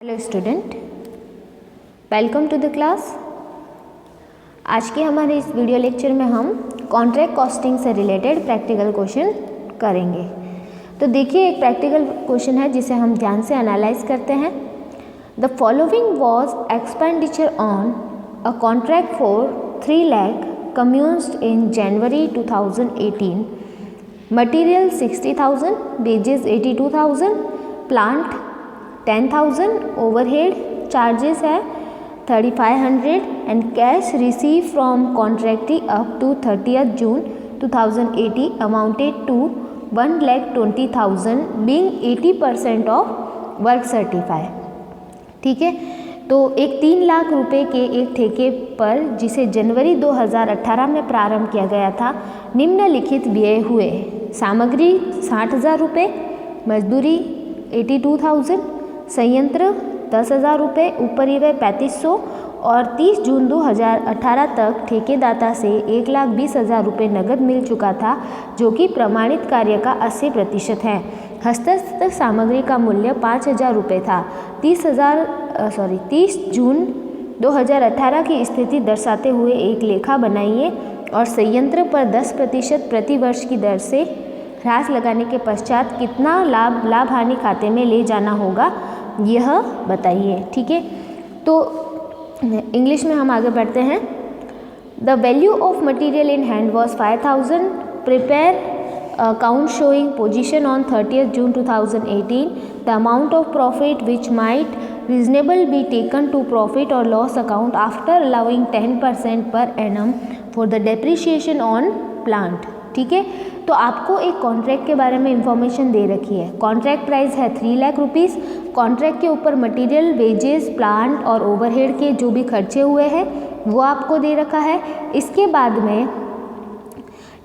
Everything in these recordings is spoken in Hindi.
Hello student, welcome to the class. आज के हमारे इस वीडियो लेक्चर में हम कॉन्ट्रैक्ट कॉस्टिंग से रिलेटेड प्रैक्टिकल क्वेश्चन करेंगे। तो देखिए, एक प्रैक्टिकल क्वेश्चन है जिसे हम ध्यान से एनालाइज करते हैं। The following was expenditure on a contract for 3 lakh commenced in January 2018। Material 60,000, wages 82,000, plant 10,000, overhead charges है 3,500 and cash receive from contractee up to 30th June 2018 amounted to 1,20,000 being 80% of work certify. ठीक है, तो एक 3 लाख रुपए के एक ठेके पर जिसे जनवरी 2018 में प्रारंभ किया गया था, निम्नलिखित व्यय हुए। सामग्री 60,000 रुपये, मजदूरी 82,000, संयंत्र 10,000 रुपये, ऊपरी व्यय 3,500 और 30 जून 2018 तक ठेकेदाता से 1,20,000 रुपये नकद मिल चुका था, जो कि प्रमाणित कार्य का 80% है। हस्तस्थ सामग्री का मूल्य 5,000 रुपये था। 30 जून 2018 की स्थिति दर्शाते हुए एक लेखा बनाइए और संयंत्र पर 10% प्रति वर्ष की दर से ह्रास लगाने के पश्चात कितना लाभ हानि खाते में ले जाना होगा, यह बताइए। ठीक है, तो इंग्लिश में हम आगे बढ़ते हैं। The value of material in hand was 5,000। Prepare account showing position on 30th June 2018। The amount of profit which might reasonable be taken to profit और loss account after allowing 10% per annum for the depreciation on plant. ठीक है, तो आपको एक कॉन्ट्रैक्ट के बारे में इंफॉर्मेशन दे रखी है। कॉन्ट्रैक्ट प्राइस है 3 लाख रुपीज़। कॉन्ट्रैक्ट के ऊपर मटेरियल, वेजेस, प्लांट और ओवरहेड के जो भी खर्चे हुए हैं वो आपको दे रखा है। इसके बाद में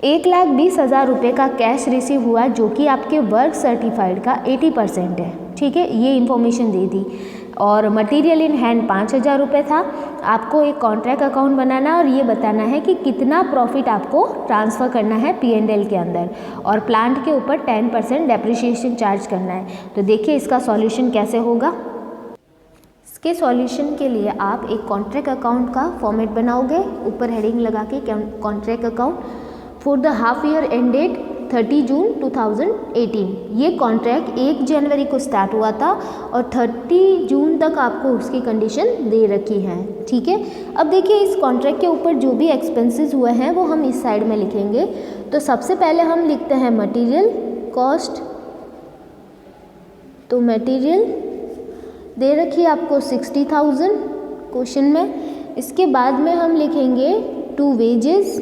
1,20,000 रुपये का कैश रिसीव हुआ, जो कि आपके वर्क सर्टिफाइड का 80% है। ठीक है, ये इंफॉर्मेशन दे दी। और मटेरियल इन हैंड 5,000 रुपये था। आपको एक कॉन्ट्रैक्ट अकाउंट बनाना और ये बताना है कि कितना प्रॉफिट आपको ट्रांसफ़र करना है P&L के अंदर, और प्लांट के ऊपर 10% डेप्रिसिएशन चार्ज करना है। तो देखिए इसका सॉल्यूशन कैसे होगा। इसके सॉल्यूशन के लिए आप एक कॉन्ट्रैक्ट अकाउंट का फॉर्मेट बनाओगे, ऊपर हेडिंग लगा के contract account for the half year ended 30 जून 2018। ये कॉन्ट्रैक्ट 1 जनवरी को स्टार्ट हुआ था और 30 जून तक आपको उसकी कंडीशन दे रखी है। ठीक है, अब देखिए इस कॉन्ट्रैक्ट के ऊपर जो भी एक्सपेंसेस हुए हैं वो हम इस साइड में लिखेंगे। तो सबसे पहले हम लिखते हैं मटेरियल कॉस्ट। तो मटेरियल दे रखी है आपको 60,000 क्वेश्चन में। इसके बाद में हम लिखेंगे टू वेजेस।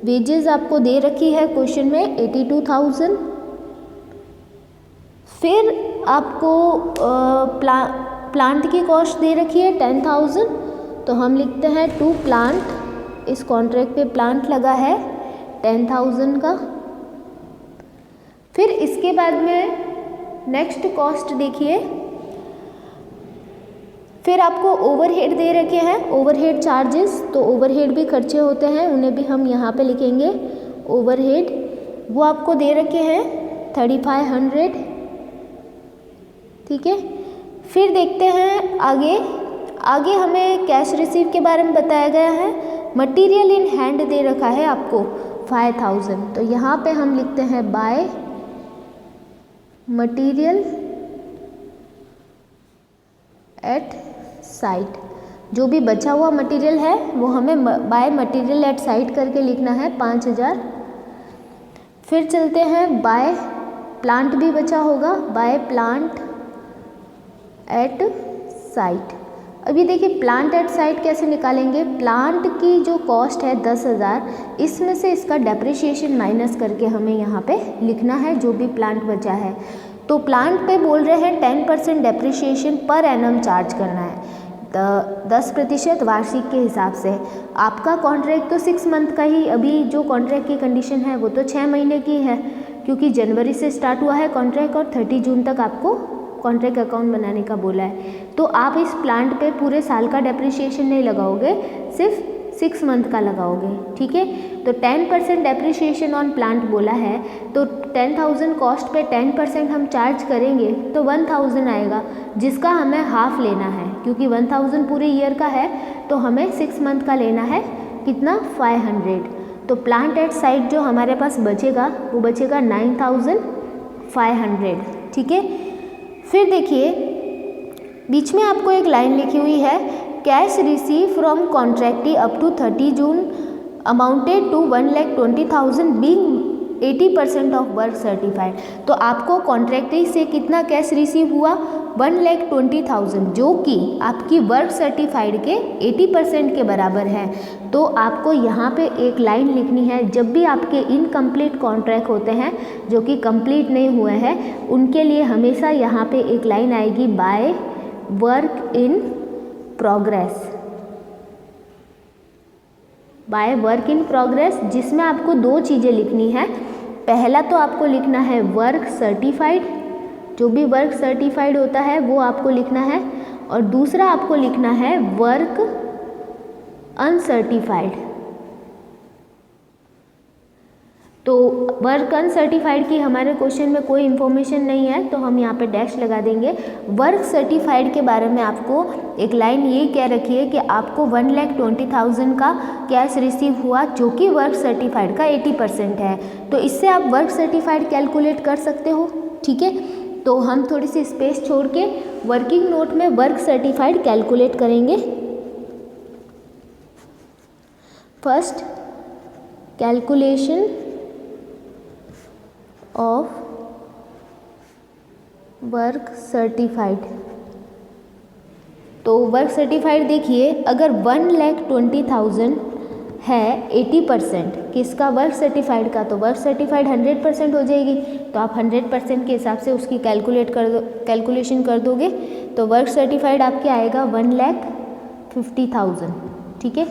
वेजेस आपको दे रखी है क्वेश्चन में 82,000। फिर आपको प्लांट की कॉस्ट दे रखी है 10,000। तो हम लिखते हैं टू प्लांट। इस कॉन्ट्रैक्ट पे प्लांट लगा है 10,000 का। फिर इसके बाद में नेक्स्ट कॉस्ट देखिए, फिर आपको ओवरहेड दे रखे हैं, ओवरहेड चार्जेस। तो ओवरहेड भी खर्चे होते हैं, उन्हें भी हम यहाँ पे लिखेंगे ओवरहेड। वो आपको दे रखे हैं 3,500। ठीक है, फिर देखते हैं आगे हमें कैश रिसीव के बारे में बताया गया है। मटेरियल इन हैंड दे रखा है आपको 5,000। तो यहाँ पे हम लिखते हैं बाय मटेरियल एट साइट। जो भी बचा हुआ मटेरियल है वो हमें बाय मटेरियल एट साइट करके लिखना है 5,000। फिर चलते हैं बाय प्लांट भी बचा होगा, बाय प्लांट एट साइट। अभी देखिए प्लांट एट साइट कैसे निकालेंगे। प्लांट की जो कॉस्ट है 10,000, इसमें से इसका डेप्रिसिएशन माइनस करके हमें यहाँ पे लिखना है जो भी प्लांट बचा है। तो प्लांट पे बोल रहे हैं 10% डेप्रिसिएशन पर एनम चार्ज करना है, 10% वार्षिक के हिसाब से। आपका कॉन्ट्रैक्ट तो 6 मंथ का ही, अभी जो कॉन्ट्रैक्ट की कंडीशन है वो तो 6 महीने की है, क्योंकि जनवरी से स्टार्ट हुआ है कॉन्ट्रैक्ट और 30 जून तक आपको कॉन्ट्रैक्ट अकाउंट बनाने का बोला है। तो आप इस प्लांट पे पूरे साल का डेप्रिसिएशन नहीं लगाओगे, सिर्फ 6 मंथ का लगाओगे, ठीक है। तो 10% डेप्रिसिएशन ऑन प्लांट बोला है, तो 10,000 कॉस्ट पे 10% हम चार्ज करेंगे तो 1,000 आएगा, जिसका हमें हाफ लेना है, क्योंकि 1,000 पूरे ईयर का है तो हमें 6 मंथ का लेना है, कितना 500। तो प्लांट एट साइट जो हमारे पास बचेगा वो बचेगा 9,500, ठीक है। फिर देखिए बीच में आपको एक लाइन लिखी हुई है, cash receive from contractee up to 30 June amounted to 1,20,000 being 80% of work certified. तो आपको कॉन्ट्रैक्टी से कितना कैश रिसीव हुआ, 1,20,000, जो कि आपकी वर्क सर्टिफाइड के 80% के बराबर है। तो आपको यहाँ पे एक लाइन लिखनी है, जब भी आपके इनकम्प्लीट कॉन्ट्रैक्ट होते हैं जो कि कंप्लीट नहीं हुए हैं, उनके लिए हमेशा यहाँ पे एक लाइन आएगी, by work in progress, by work in progress, जिसमें आपको दो चीज़ें लिखनी है। पहला तो आपको लिखना है वर्क सर्टिफाइड, जो भी वर्क सर्टिफाइड होता है वो आपको लिखना है, और दूसरा आपको लिखना है वर्क अनसर्टिफाइड। तो वर्क अनसर्टिफाइड की हमारे क्वेश्चन में कोई इन्फॉर्मेशन नहीं है, तो हम यहाँ पे डैश लगा देंगे। वर्क सर्टिफाइड के बारे में आपको एक लाइन ये कह रखी है कि आपको 1,20,000 का कैश रिसीव हुआ, जो कि वर्क सर्टिफाइड का 80% है। तो इससे आप वर्क सर्टिफाइड कैलकुलेट कर सकते हो, ठीक है। तो हम थोड़ी सी स्पेस छोड़ के वर्किंग नोट में वर्क सर्टिफाइड कैलकुलेट करेंगे। First, calculation of work certified. तो वर्क सर्टिफाइड देखिए, अगर 1,20,000 है 80% किसका, वर्क सर्टिफाइड का, तो वर्क सर्टिफाइड 100% हो जाएगी। तो आप 100% के हिसाब से उसकी कैलकुलेशन कर दोगे, तो वर्क सर्टिफाइड आपके आएगा 1,50,000, ठीक है।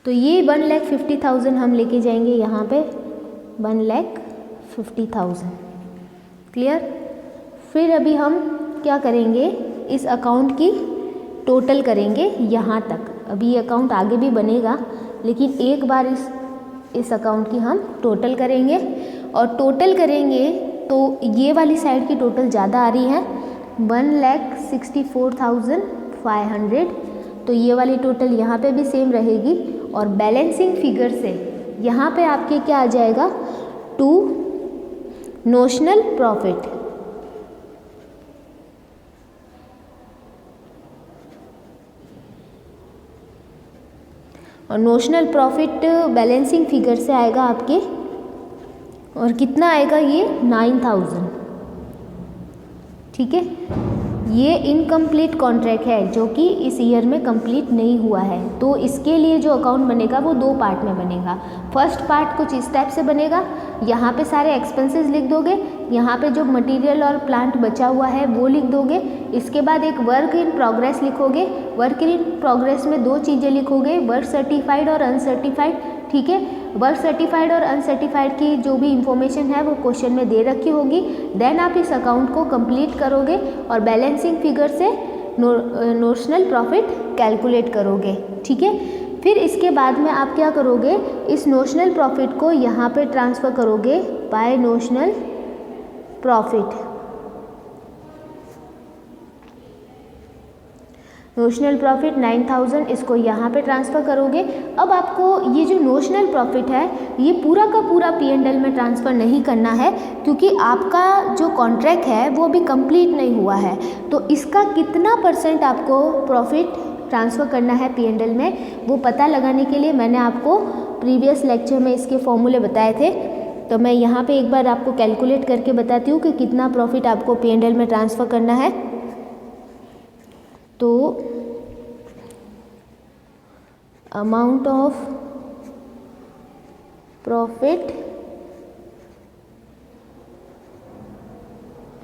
तो ये 1,50,000 हम लेके जाएंगे यहाँ पे, 1,50,000, क्लियर। फिर अभी हम क्या करेंगे, इस अकाउंट की टोटल करेंगे यहाँ तक। अभी ये अकाउंट आगे भी बनेगा, लेकिन एक बार इस अकाउंट की हम टोटल करेंगे, और टोटल करेंगे तो ये वाली साइड की टोटल ज़्यादा आ रही है, 1,64,500। तो ये वाली टोटल यहाँ पे भी सेम रहेगी, और बैलेंसिंग फिगर से यहाँ पे आपके क्या आ जाएगा, टू नोशनल प्रॉफिट। और नोशनल प्रॉफिट बैलेंसिंग फिगर से आएगा आपके, और कितना आएगा ये 9,000, ठीक है। ये इनकम्प्लीट कॉन्ट्रैक्ट है जो कि इस ईयर में कंप्लीट नहीं हुआ है, तो इसके लिए जो अकाउंट बनेगा वो दो पार्ट में बनेगा। फर्स्ट पार्ट कुछ इस टाइप से बनेगा, यहाँ पे सारे एक्सपेंसेस लिख दोगे, यहाँ पे जो मटेरियल और प्लांट बचा हुआ है वो लिख दोगे। इसके बाद एक वर्क इन प्रोग्रेस लिखोगे, वर्क इन प्रोग्रेस में दो चीज़ें लिखोगे, वर्क सर्टिफाइड और अनसर्टिफाइड, ठीक है। वर्क सर्टिफाइड और अनसर्टिफाइड की जो भी इंफॉर्मेशन है वो क्वेश्चन में दे रखी होगी। देन आप इस अकाउंट को कंप्लीट करोगे और बैलेंसिंग फिगर से नोशनल प्रॉफिट कैलकुलेट करोगे, ठीक है। फिर इसके बाद में आप क्या करोगे, इस नोशनल प्रॉफिट को यहाँ पे ट्रांसफ़र करोगे by notional profit. Notional profit 9,000, इसको यहाँ पे ट्रांसफ़र करोगे। अब आपको ये जो नोशनल प्रॉफिट है ये पूरा का पूरा P&L में ट्रांसफ़र नहीं करना है, क्योंकि आपका जो कॉन्ट्रैक्ट है वो अभी कंप्लीट नहीं हुआ है। तो इसका कितना % आपको प्रॉफिट ट्रांसफ़र करना है P&L में, वो पता लगाने के लिए मैंने आपको प्रीवियस लेक्चर में इसके फॉर्मूले बताए थे। तो मैं यहाँ पे एक बार आपको कैलकुलेट करके बताती हूँ कि कितना प्रॉफिट आपको P&L में ट्रांसफ़र करना है। तो amount of profit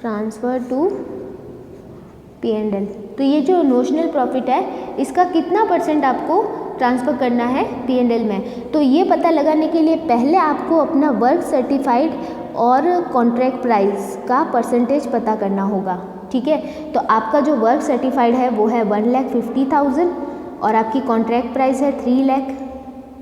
transfer to P&L, तो ये जो नोशनल प्रॉफिट है इसका कितना % आपको ट्रांसफ़र करना है P&L में। तो ये पता लगाने के लिए पहले आपको अपना वर्क सर्टिफाइड और कॉन्ट्रैक्ट प्राइस का % पता करना होगा, ठीक है। तो आपका जो वर्क सर्टिफाइड है वो है 1,50,000, और आपकी कॉन्ट्रैक्ट प्राइस है 3 लाख,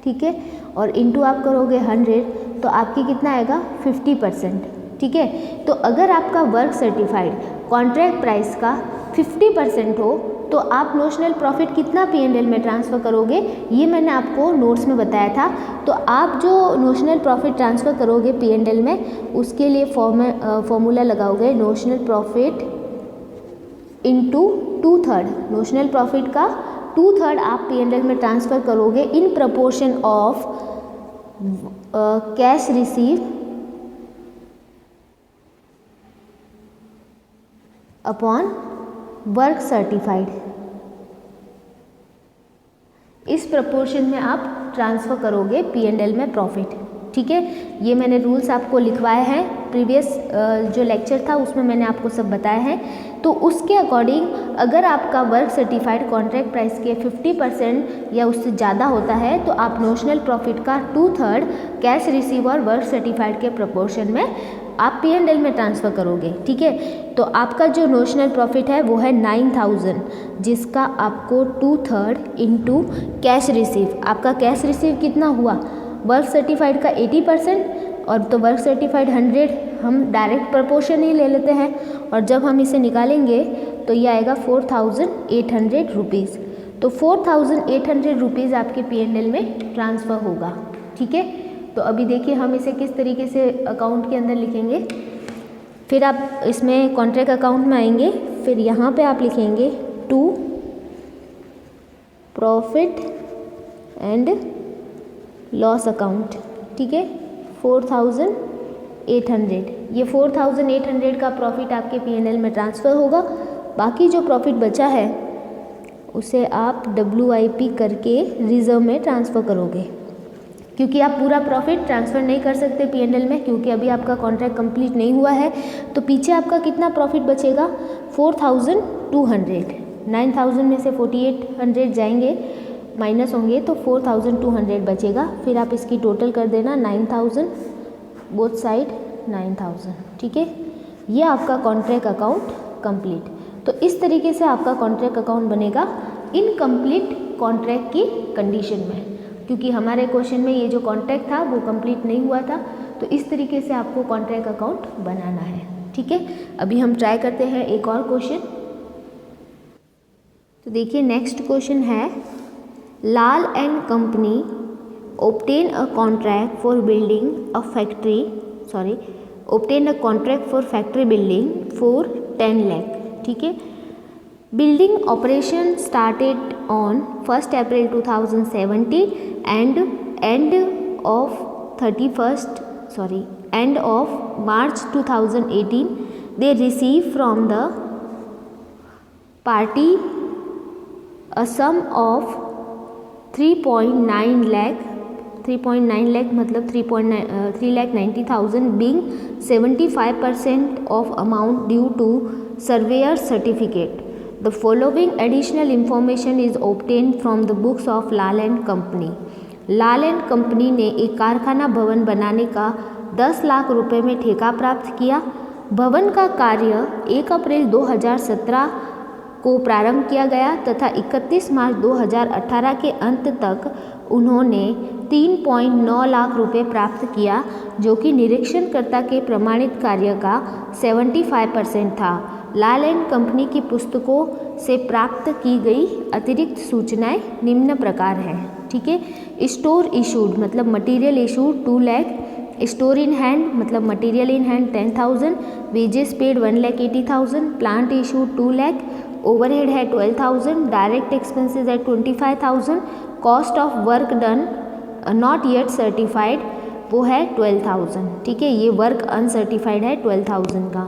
ठीक है, और इंटू आप करोगे 100 तो आपकी कितना आएगा 50%, ठीक है। तो अगर आपका वर्क सर्टिफाइड कॉन्ट्रैक्ट प्राइस का 50% हो तो आप नोशनल प्रॉफिट कितना P&L में ट्रांसफ़र करोगे, ये मैंने आपको नोट्स में बताया था। तो आप जो नोशनल प्रॉफिट ट्रांसफ़र करोगे P&L में, उसके लिए फॉर्मूला लगाओगे notional profit into 2/3। Notional profit का 2/3 आप P&L में ट्रांसफ़र करोगे in proportion of cash receive upon work certified. इस प्रपोर्शन में आप ट्रांसफ़र करोगे P&L में प्रॉफिट, ठीक है। ये मैंने रूल्स आपको लिखवाए हैं, प्रीवियस जो लेक्चर था उसमें मैंने आपको सब बताया है। तो उसके अकॉर्डिंग अगर आपका वर्क सर्टिफाइड कॉन्ट्रैक्ट प्राइस के 50% या उससे ज़्यादा होता है तो आप नोशनल प्रॉफिट का 2/3 कैश रिसीव और वर्क सर्टिफाइड के प्रपोर्शन में आप P&L में ट्रांसफ़र करोगे, ठीक है। तो आपका जो नोशनल प्रॉफिट है वो है 9000, जिसका आपको 2/3 इंटू कैश रिसीव, आपका कैश रिसीव कितना हुआ, वर्क सर्टिफाइड का 80% और तो वर्क सर्टिफाइड 100, हम डायरेक्ट प्रपोर्शन ही ले लेते हैं, और जब हम इसे निकालेंगे तो ये आएगा 4800 रुपीज़। तो 4800 रुपीज़ आपके P&L में ट्रांसफ़र होगा, ठीक है। तो अभी देखिए हम इसे किस तरीके से अकाउंट के अंदर लिखेंगे। फिर आप इसमें कॉन्ट्रैक्ट अकाउंट में आएंगे, फिर यहाँ पे आप लिखेंगे to profit and loss account, ठीक है। 4800, ये 4800 का प्रॉफिट आपके P&L में ट्रांसफ़र होगा। बाकी जो प्रॉफिट बचा है उसे आप WIP करके रिजर्व में ट्रांसफ़र करोगे, क्योंकि आप पूरा प्रॉफिट ट्रांसफ़र नहीं कर सकते P&L में, क्योंकि अभी आपका कॉन्ट्रैक्ट कंप्लीट नहीं हुआ है। तो पीछे आपका कितना प्रॉफिट बचेगा, 4200। 9000 में से 4800 जाएंगे, माइनस होंगे, तो 4200 बचेगा। फिर आप इसकी टोटल कर देना 9000, बोथ साइड 9000, ठीक है। ये आपका कॉन्ट्रैक्ट अकाउंट कंप्लीट। तो इस तरीके से आपका कॉन्ट्रैक्ट अकाउंट बनेगा इनकम्प्लीट कॉन्ट्रैक्ट की कंडीशन में, क्योंकि हमारे क्वेश्चन में ये जो कॉन्ट्रैक्ट था वो कंप्लीट नहीं हुआ था। तो इस तरीके से आपको कॉन्ट्रैक्ट अकाउंट बनाना है, ठीक है। अभी हम ट्राई करते हैं एक और क्वेश्चन। तो देखिए नेक्स्ट क्वेश्चन है, Lal and company obtain a contract for building a factory, obtain a contract for factory building for 10 lakh, ठीक है। Building operation started on 1st April 2017 and end of March 2018. They received from the party a sum of 3.9 lakh मतलब 3,90,000 being 75% of amount due to surveyor certificate. The following additional information is obtained from the books of Lal and Company. Lal and company ने एक कारखाना भवन बनाने का 10 लाख रुपए में ठेका प्राप्त किया। भवन का कार्य 1 अप्रैल 2017 को प्रारंभ किया गया तथा 31 मार्च 2018 के अंत तक उन्होंने 3.9 लाख रुपए प्राप्त किया, जो कि निरीक्षणकर्ता के प्रमाणित कार्य का 75% था। लाल एंड कंपनी की पुस्तकों से प्राप्त की गई अतिरिक्त सूचनाएं निम्न प्रकार हैं, ठीक है। स्टोर इशूड मतलब material issued 2 lakh, store in hand मतलब material in hand 10,000, wages paid 1,80,000, plant issued 2 lakh, overhead है 12,000, डायरेक्ट एक्सपेंसेस है 25,000, cost of work done not yet certified वो है 12,000, ठीक है। ये वर्क अनसर्टिफाइड है 12,000 का।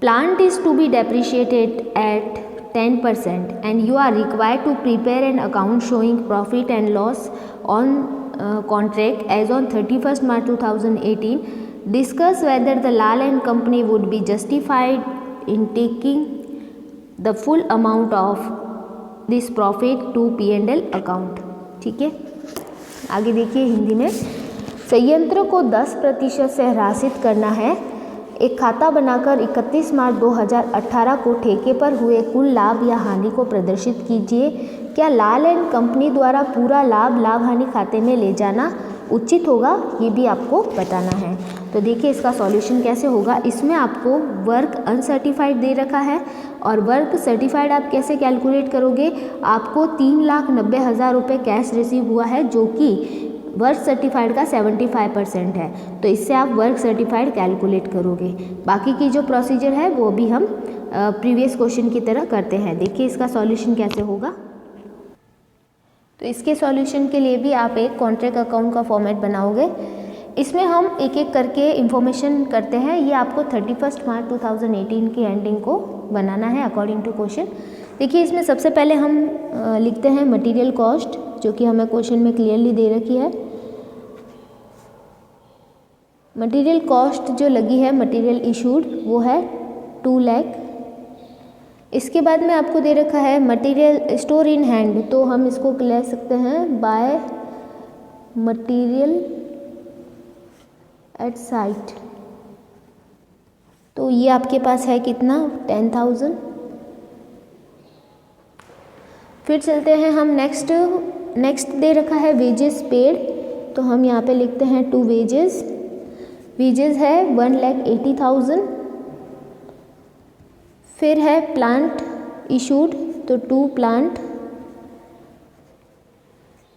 Plant is to be depreciated at 10% and you are required to prepare an account showing profit and loss on contract as on 31st March 2018. Discuss whether the Lal and Company would be justified in taking the full amount of this profit to P&L account, ठीक है। आगे देखिए हिंदी में, संयंत्र को 10% से ह्रासित करना है। एक खाता बनाकर 31 मार्च 2018 को ठेके पर हुए कुल लाभ या हानि को प्रदर्शित कीजिए। क्या लाल एंड कंपनी द्वारा पूरा लाभ लाभ हानि खाते में ले जाना उचित होगा, ये भी आपको बताना है। तो देखिए इसका सॉल्यूशन कैसे होगा। इसमें आपको वर्क अनसर्टिफाइड दे रखा है और वर्क सर्टिफाइड आप कैसे कैलकुलेट करोगे। आपको 3,90,000 रुपये कैश रिसीव हुआ है जो कि वर्क सर्टिफाइड का 75% है, तो इससे आप वर्क सर्टिफाइड कैलकुलेट करोगे। बाकी की जो प्रोसीजर है वो भी हम प्रीवियस क्वेश्चन की तरह करते हैं। देखिए इसका सॉल्यूशन कैसे होगा। तो इसके सॉल्यूशन के लिए भी आप एक कॉन्ट्रैक्ट अकाउंट का फॉर्मेट बनाओगे। इसमें हम एक एक करके इन्फॉर्मेशन करते हैं। ये आपको 31 मार्च 2018 की एंडिंग को बनाना है अकॉर्डिंग टू क्वेश्चन। देखिए इसमें सबसे पहले हम लिखते हैं मटेरियल कॉस्ट, जो कि हमें क्वेश्चन में क्लियरली दे रखी है। मटेरियल कॉस्ट जो लगी है मटेरियल इशूड वो है 2 लाख। इसके बाद में आपको दे रखा है मटेरियल स्टोर इन हैंड, तो हम इसको ले सकते हैं बाय मटेरियल एट साइट। तो ये आपके पास है कितना 10,000। फिर चलते हैं हम नेक्स्ट दे रखा है वेजेस पेड, तो हम यहाँ पे लिखते हैं 2 वेजेस है 1,80,000। फिर है प्लांट इशूड, तो 2 प्लांट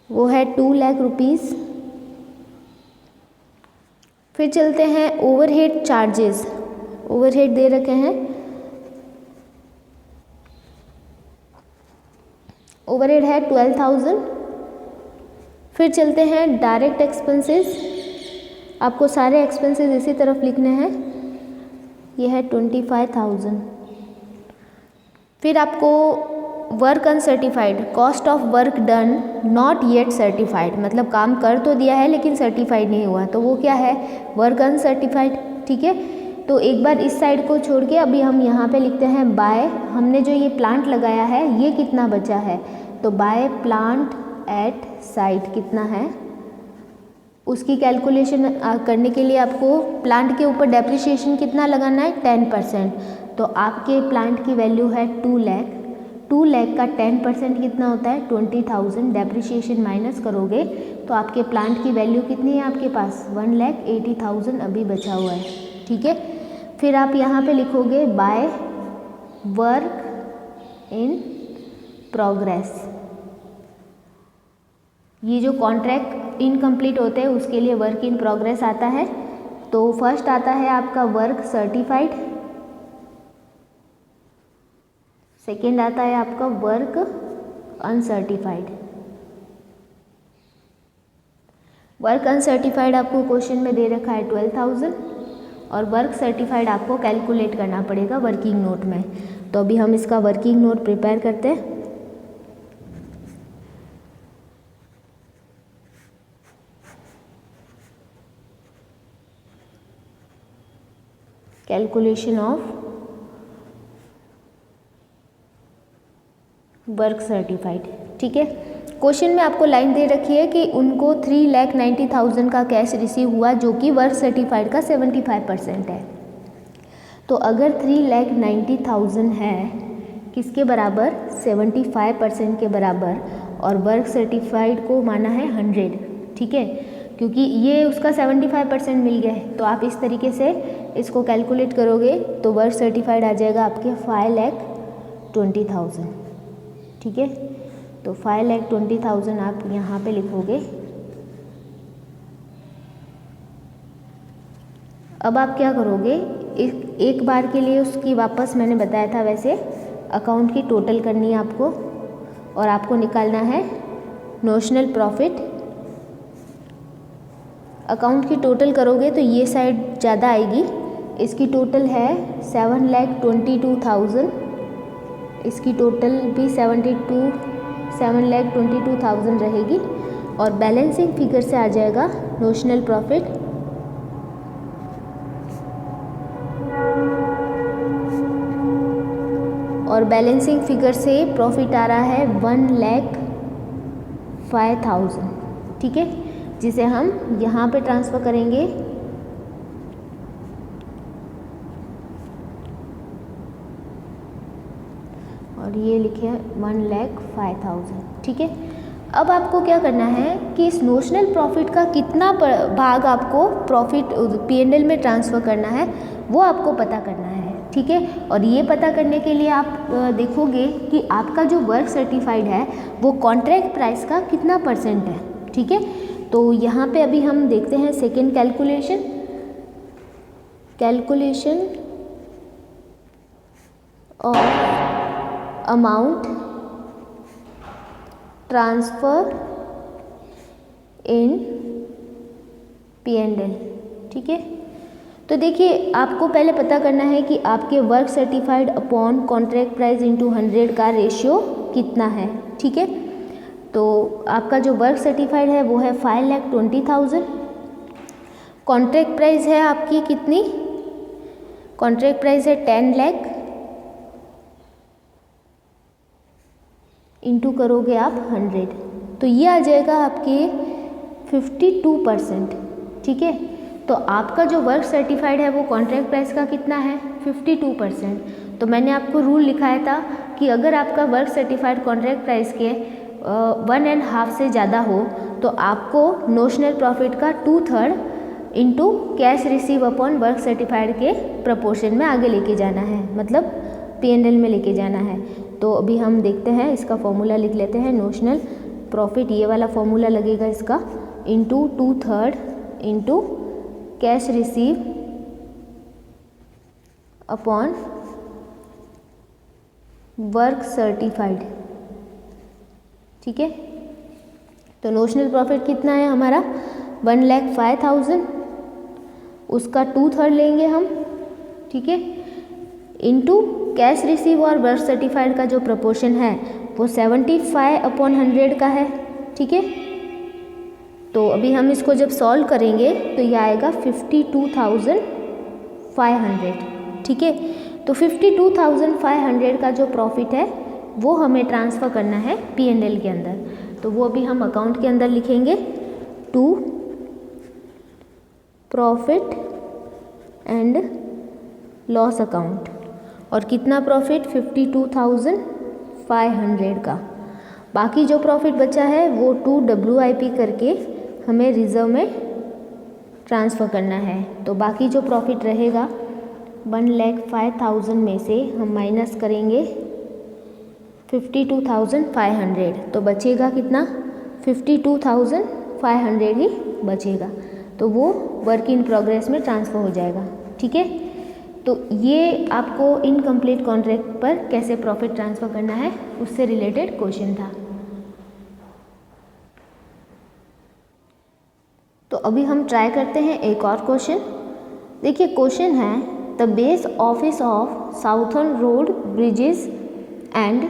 वो है 2 लाख रुपीज़। फिर चलते हैं ओवरहेड चार्जेस, ओवरहेड दे रखे हैं, ओवरहेड है 12,000। फिर चलते हैं डायरेक्ट एक्सपेंसेस, आपको सारे एक्सपेंसेस इसी तरफ लिखने हैं, ये है 25,000। फिर आपको work uncertified, cost of work done not yet certified, मतलब काम कर तो दिया है लेकिन सर्टिफाइड नहीं हुआ, तो वो क्या है वर्क अनसर्टिफाइड। ठीक है, तो एक बार इस साइड को छोड़ के अभी हम यहाँ पे लिखते हैं बाय, हमने जो ये प्लांट लगाया है ये कितना बचा है, तो बाय प्लांट एट साइट कितना है, उसकी कैलकुलेशन करने के लिए आपको प्लांट के ऊपर डेप्रिसिएशन कितना लगाना है 10%। तो आपके प्लांट की वैल्यू है 2 लाख, 2 लाख का 10% कितना होता है 20,000, डेप्रिसिएशन माइनस करोगे तो आपके प्लांट की वैल्यू कितनी है आपके पास 1,80,000 अभी बचा हुआ है। ठीक है, फिर आप यहाँ पे लिखोगे बाय वर्क इन प्रोग्रेस। ये जो कॉन्ट्रैक्ट इनकम्प्लीट होते हैं उसके लिए वर्क इन प्रोग्रेस आता है। तो फर्स्ट आता है आपका वर्क सर्टिफाइड, सेकेंड आता है आपका वर्क अनसर्टिफाइड। वर्क अनसर्टिफाइड आपको क्वेश्चन में दे रखा है 12,000 और वर्क सर्टिफाइड आपको कैलकुलेट करना पड़ेगा वर्किंग नोट में। तो अभी हम इसका वर्किंग नोट प्रिपेयर करते हैं। Calculation of work certified. ठीक है, क्वेश्चन में आपको लाइन दे रखी है कि उनको 3,90,000 का कैश रिसीव हुआ जो कि वर्क सर्टिफाइड का 75% है। तो अगर 3,90,000 है किसके बराबर 75% के बराबर, और वर्क सर्टिफाइड को माना है 100। ठीक है, क्योंकि ये उसका 75% मिल गया है, तो आप इस तरीके से इसको कैलकुलेट करोगे तो वर्क सर्टिफाइड आ जाएगा आपके 5,20,000। ठीक है, तो 5,20,000 आप यहाँ पे लिखोगे। अब आप क्या करोगे, एक बार के लिए उसकी वापस मैंने बताया था वैसे अकाउंट की टोटल करनी है आपको, और आपको निकालना है नोशनल प्रॉफिट। अकाउंट की टोटल करोगे तो ये साइड ज़्यादा आएगी, इसकी टोटल है 7,22,000, इसकी टोटल भी 7,22,000 रहेगी, और बैलेंसिंग फिगर से आ जाएगा नोशनल प्रॉफिट और बैलेंसिंग फिगर से प्रॉफिट आ रहा है 1,05,000। ठीक है, जिसे हम यहाँ पे ट्रांसफ़र करेंगे और ये लिखे 1,05,000, ठीक है। अब आपको क्या करना है कि इस नोशनल प्रॉफिट का कितना भाग आपको प्रॉफिट P&L में ट्रांसफ़र करना है वो आपको पता करना है, ठीक है। और ये पता करने के लिए आप देखोगे कि आपका जो वर्क सर्टिफाइड है वो कॉन्ट्रैक्ट प्राइस का कितना % है, ठीक है। तो यहाँ पे अभी हम देखते हैं second calculation of amount transfer in P&L, ठीक है। तो देखिए आपको पहले पता करना है कि आपके work certified upon contract price into 100 का रेशियो कितना है, ठीक है। तो आपका जो वर्क सर्टिफाइड है वो है 5,20,000। कॉन्ट्रैक्ट प्राइस है आपकी कितनी, कॉन्ट्रैक्ट प्राइस है 10 लाख, इंटू करोगे आप 100, तो ये आ जाएगा आपके 52%, ठीक है। तो आपका जो वर्क सर्टिफाइड है वो कॉन्ट्रैक्ट प्राइस का कितना है 52%। तो मैंने आपको रूल लिखाया था कि अगर आपका वर्क सर्टिफाइड कॉन्ट्रैक्ट प्राइस के 1.5 से ज़्यादा हो तो आपको नोशनल प्रॉफिट का 2/3 into cash receive upon work certified के प्रपोर्शन में आगे लेके जाना है, मतलब P&L में लेके जाना है। तो अभी हम देखते हैं, इसका फॉर्मूला लिख लेते हैं। नोशनल प्रॉफिट ये वाला फॉर्मूला लगेगा इसका, into 2/3 into cash receive upon work certified, ठीक है। तो नोशनल प्रॉफिट कितना है हमारा 1,05,000, उसका 2/3 लेंगे हम, ठीक है, इंटू कैश रिसीव और वर्क सर्टिफाइड का जो प्रपोर्शन है वो 75/100 का है, ठीक है। तो अभी हम इसको जब सॉल्व करेंगे तो ये आएगा 52,500, ठीक है। तो 52,500 का जो प्रॉफिट है वो हमें ट्रांसफ़र करना है P&L के अंदर। तो वो अभी हम अकाउंट के अंदर लिखेंगे, to profit and loss account. और कितना प्रॉफिट 52,500 का। बाकी जो प्रॉफिट बचा है वो 2 WIP करके हमें रिजर्व में ट्रांसफ़र करना है। तो बाकी जो प्रॉफिट रहेगा 1,05,000 में से हम माइनस करेंगे 52,500, तो बचेगा कितना 52,500 ही बचेगा। तो वो वर्क इन प्रोग्रेस में ट्रांसफ़र हो जाएगा, ठीक है। तो ये आपको इनकम्प्लीट कॉन्ट्रैक्ट पर कैसे प्रॉफिट ट्रांसफ़र करना है उससे रिलेटेड क्वेश्चन था। तो अभी हम ट्राई करते हैं एक और क्वेश्चन। देखिए क्वेश्चन है, the base office of southern road bridges and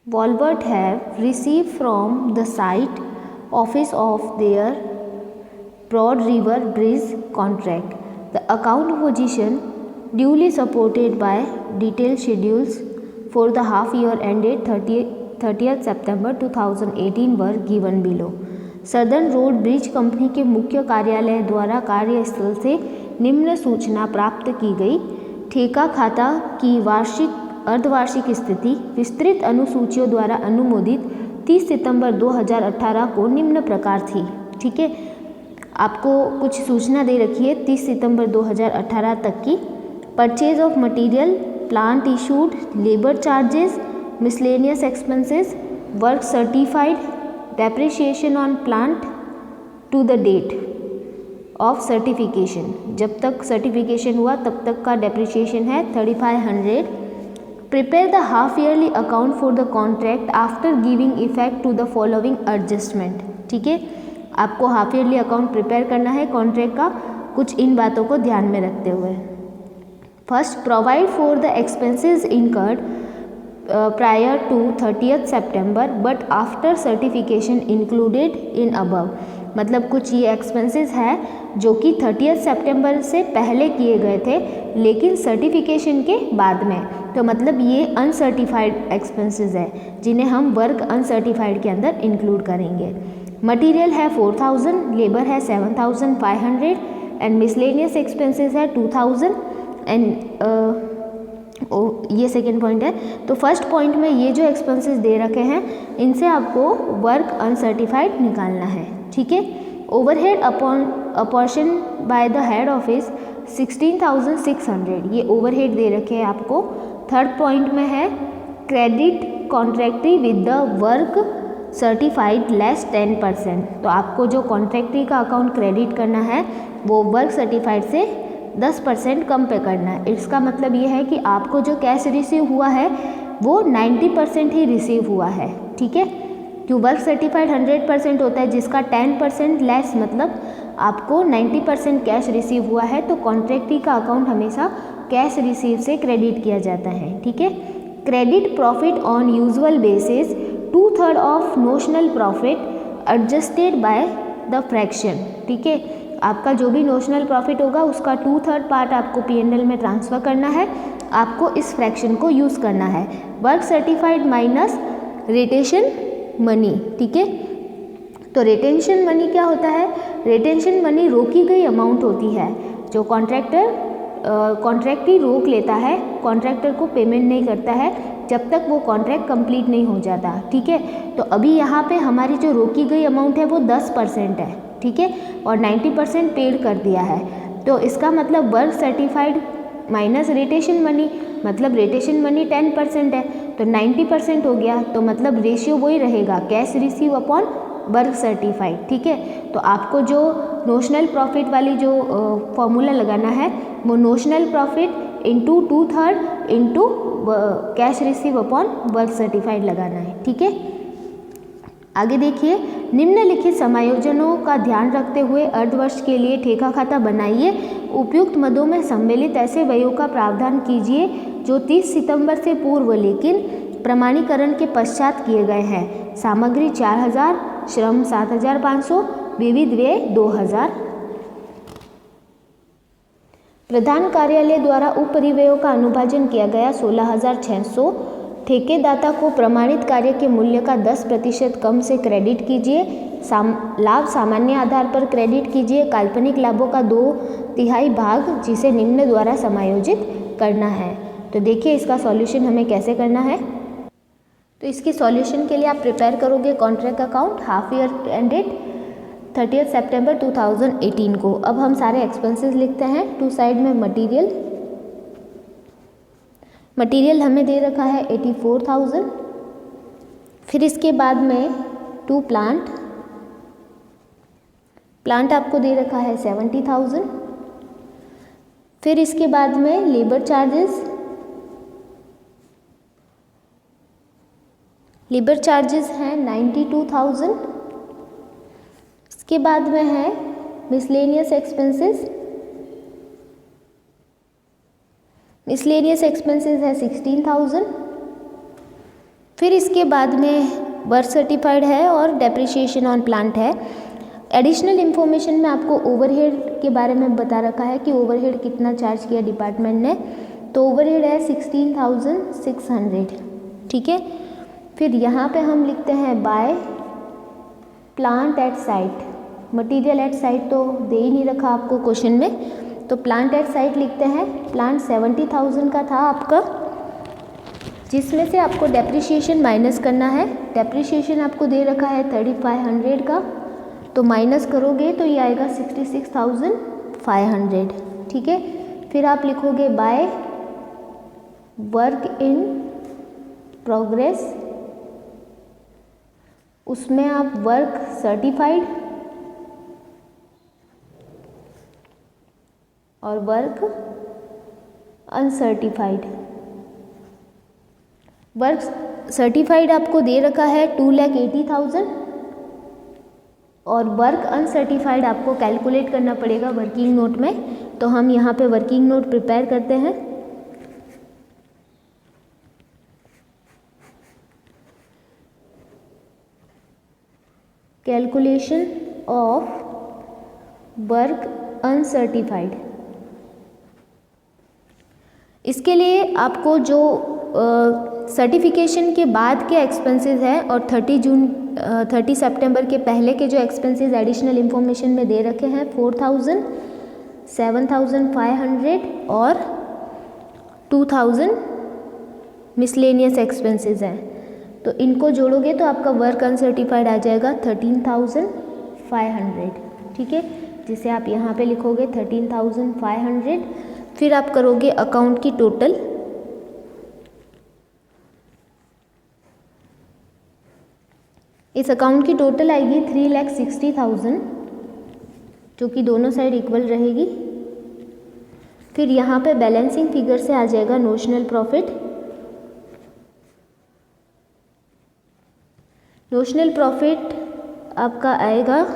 Walvert have receive from the site office of their broad river bridge contract the account position duly supported by detailed schedules for the half year ended 30th September 2018 were given below। Southern road bridge company के मुख्य कार्यालय द्वारा कार्यस्थल से निम्न सूचना प्राप्त की गई। ठेका खाता की वार्षिक अर्धवार्षिक स्थिति विस्तृत अनुसूचियों द्वारा अनुमोदित 30 सितंबर 2018 को निम्न प्रकार थी, ठीक है। आपको कुछ सूचना दे रखी है 30 सितंबर 2018 तक की। Purchase of material, plant issued, labour charges, miscellaneous expenses, work certified, depreciation on plant to the date of certification. जब तक सर्टिफिकेशन हुआ तब तक का डेप्रिसिएशन है 3500। Prepare the half yearly account for the contract after giving effect to the following adjustment, ठीक है। आपको हाफ ईयरली अकाउंट प्रिपेयर करना है कॉन्ट्रैक्ट का, कुछ इन बातों को ध्यान में रखते हुए। First, provide for the expenses incurred prior to 30th September but after certification included in above. मतलब कुछ ये एक्सपेंसेस है जो कि 30th September से पहले किए गए थे लेकिन सर्टिफिकेशन के बाद में। तो मतलब ये अनसर्टिफाइड एक्सपेंसेस है जिन्हें हम वर्क अनसर्टिफाइड के अंदर इंक्लूड करेंगे। मटेरियल है 4,000, लेबर है 7,500 एंड मिसलेनियस एक्सपेंसेस है 2,000 एंड ये सेकेंड पॉइंट है। तो फर्स्ट पॉइंट में ये जो एक्सपेंसेस दे रखे हैं इनसे आपको वर्क अनसर्टिफाइड निकालना है, ठीक है। Overhead apportion by the head office 16,600, ये ओवरहेड दे रखे हैं आपको। थर्ड पॉइंट में है credit contractee with the work certified less 10%, तो आपको जो कॉन्ट्रैक्टरी का अकाउंट क्रेडिट करना है वो वर्क सर्टिफाइड से 10% कम पे करना है। इसका मतलब ये है कि आपको जो कैश रिसीव हुआ है वो 90% ही रिसीव हुआ है, ठीक है। क्यों वर्क सर्टिफाइड 100% होता है, जिसका 10% लेस मतलब आपको 90% कैश रिसीव हुआ है, तो कॉन्ट्रैक्टरी का अकाउंट हमेशा कैश रिसीव से क्रेडिट किया जाता है, ठीक है। Credit profit on usual basis 2/3 of notional profit adjusted by the fraction, ठीक है। आपका जो भी नोशनल प्रॉफिट होगा उसका 2/3 पार्ट आपको P&L में ट्रांसफ़र करना है, आपको इस फ्रैक्शन को यूज़ करना है। Work certified minus retention money, ठीक है। तो रिटेंशन मनी क्या होता है? रिटेंशन मनी रोकी गई अमाउंट होती है जो कॉन्ट्रैक्टरी रोक लेता है, कॉन्ट्रैक्टर को पेमेंट नहीं करता है जब तक वो कॉन्ट्रैक्ट कंप्लीट नहीं हो जाता, ठीक है। तो अभी यहाँ पे हमारी जो रोकी गई अमाउंट है वो 10% है, ठीक है, और 90% पेड कर दिया है। तो इसका मतलब work certified minus retention money, मतलब रिटेंशन मनी 10% है तो 90% हो गया, तो मतलब रेशियो वही रहेगा cash receive upon work certified, ठीक है। तो आपको जो नोशनल प्रॉफिट वाली जो फॉर्मूला लगाना है वो notional profit into 2/3 into cash receive upon work certified लगाना है, ठीक है। आगे देखिए, निम्नलिखित समायोजनों का ध्यान रखते हुए अर्धवर्ष के लिए ठेका खाता बनाइए। उपयुक्त मदों में सम्मिलित ऐसे व्ययों का प्रावधान कीजिए जो 30 सितंबर से पूर्व लेकिन प्रमाणीकरण के पश्चात किए गए हैं। सामग्री 4000, श्रम 7500, विविध व्यय 2000। प्रधान कार्यालय द्वारा उपरिव्ययों का अनुभाजन किया गया 16,600। ठेकेदाता को प्रमाणित कार्य के मूल्य का 10% कम से क्रेडिट कीजिए। लाभ सामान्य आधार पर क्रेडिट कीजिए। काल्पनिक लाभों का 2/3 भाग जिसे निम्न द्वारा समायोजित करना है। तो देखिए इसका सॉल्यूशन हमें कैसे करना है। तो इसके सॉल्यूशन के लिए आप प्रिपेयर करोगे contract account half year ended 30 सितंबर 2018 को। अब हम सारे एक्सपेंसेस लिखते हैं। टू साइड में मटेरियल हमें दे रखा है 84,000। फिर इसके बाद में टू प्लांट आपको दे रखा है 70,000। फिर इसके बाद में लेबर चार्जेस हैं 92,000। इसके बाद में है मिसलेनियस एक्सपेंसेस है 16,000। फिर इसके बाद में वर्क सर्टिफाइड है और डेप्रिसिएशन ऑन प्लांट है। एडिशनल इन्फॉर्मेशन में आपको ओवरहेड के बारे में बता रखा है कि ओवरहेड कितना चार्ज किया डिपार्टमेंट ने। तो ओवरहेड है 16,600, ठीक है। फिर यहाँ पे हम लिखते हैं by plant at site. Material at site तो दे ही नहीं रखा आपको क्वेश्चन में, तो प्लांट एट साइट लिखते हैं। प्लांट 70,000 का था आपका, जिसमें से आपको डेप्रिसिएशन माइनस करना है। डेप्रिसिएशन आपको दे रखा है 3,500 का, तो माइनस करोगे तो ये आएगा 66,500, ठीक है। फिर आप लिखोगे बाय वर्क इन प्रोग्रेस, उसमें आप वर्क सर्टिफाइड और वर्क अनसर्टिफाइड। वर्क सर्टिफाइड आपको दे रखा है 2,80,000 और वर्क अनसर्टिफाइड आपको कैलकुलेट करना पड़ेगा वर्किंग नोट में। तो हम यहाँ पे वर्किंग नोट प्रिपेयर करते हैं। Calculation of work uncertified. इसके लिए आपको जो सर्टिफिकेशन के बाद के एक्सपेंसेस हैं और 30 सितंबर के पहले के जो एक्सपेंसेस एडिशनल इन्फॉर्मेशन में दे रखे हैं 4,000, 7,500 और 2,000 मिसलेनियस एक्सपेंसेस हैं, तो इनको जोड़ोगे तो आपका वर्क अनसर्टिफाइड आ जाएगा 13,500, ठीक है, जिसे आप यहाँ पे लिखोगे 13,500। फिर आप करोगे अकाउंट की टोटल, इस अकाउंट की टोटल आएगी 3,60,000, जो कि दोनों साइड इक्वल रहेगी। फिर यहाँ पे बैलेंसिंग फिगर से आ जाएगा नोशनल प्रॉफिट। नोशनल प्रॉफिट आपका आएगा,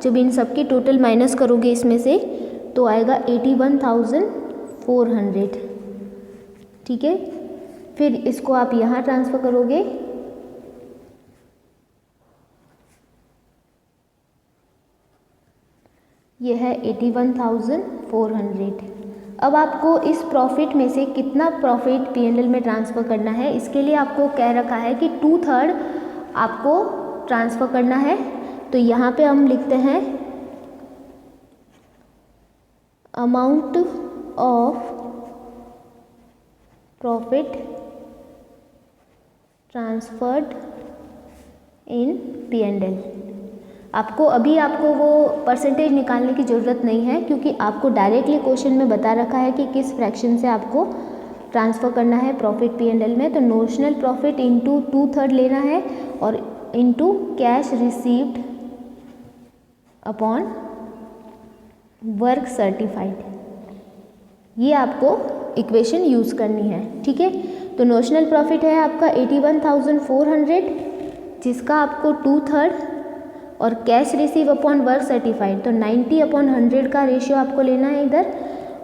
जब इन सब की टोटल माइनस करोगे इसमें से, तो आएगा 81,400, ठीक है। फिर इसको आप यहाँ ट्रांसफ़र करोगे, यह है 81,400। अब आपको इस प्रॉफिट में से कितना प्रॉफिट P&L में ट्रांसफ़र करना है, इसके लिए आपको कह रखा है कि 2/3 आपको ट्रांसफ़र करना है। तो यहाँ पे हम लिखते हैं amount of profit transferred in P&L। आपको वो परसेंटेज निकालने की ज़रूरत नहीं है, क्योंकि आपको डायरेक्टली क्वेश्चन में बता रखा है कि किस फ्रैक्शन से आपको ट्रांसफ़र करना है प्रॉफिट P&L में। तो नोशनल प्रॉफिट इंटू 2/3 लेना है और into cash received upon work certified, ये आपको इक्वेशन यूज़ करनी है, ठीक है। तो नोशनल प्रॉफिट है आपका 81,400, जिसका आपको 2/3 और cash receive upon work certified, तो 90/100 का रेशियो आपको लेना है इधर।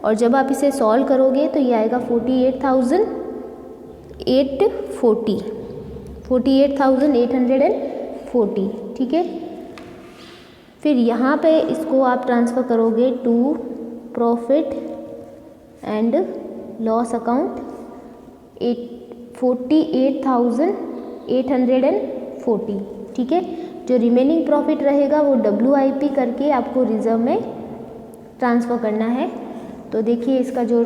और जब आप इसे सॉल्व करोगे तो ये आएगा 48,840, ठीक है। फिर यहाँ पे इसको आप ट्रांसफ़र करोगे to profit and loss account, 48,840, ठीक है। जो रिमेनिंग प्रॉफिट रहेगा वो WIP करके आपको रिजर्व में ट्रांसफ़र करना है। तो देखिए इसका जो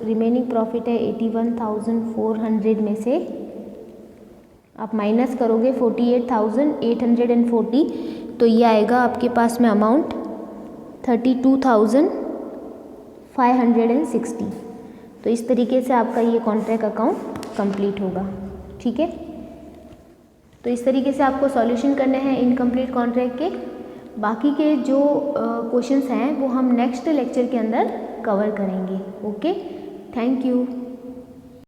रिमेनिंग प्रॉफिट है 81,400 में से आप माइनस करोगे 48,840, तो ये आएगा आपके पास में अमाउंट 32,560। तो इस तरीके से आपका ये कॉन्ट्रैक्ट अकाउंट कंप्लीट होगा, ठीक है। तो इस तरीके से आपको सॉल्यूशन करने हैं इनकम्प्लीट कॉन्ट्रैक्ट के। बाकी के जो क्वेश्चंस हैं वो हम नेक्स्ट लेक्चर के अंदर कवर करेंगे। Okay, thank you.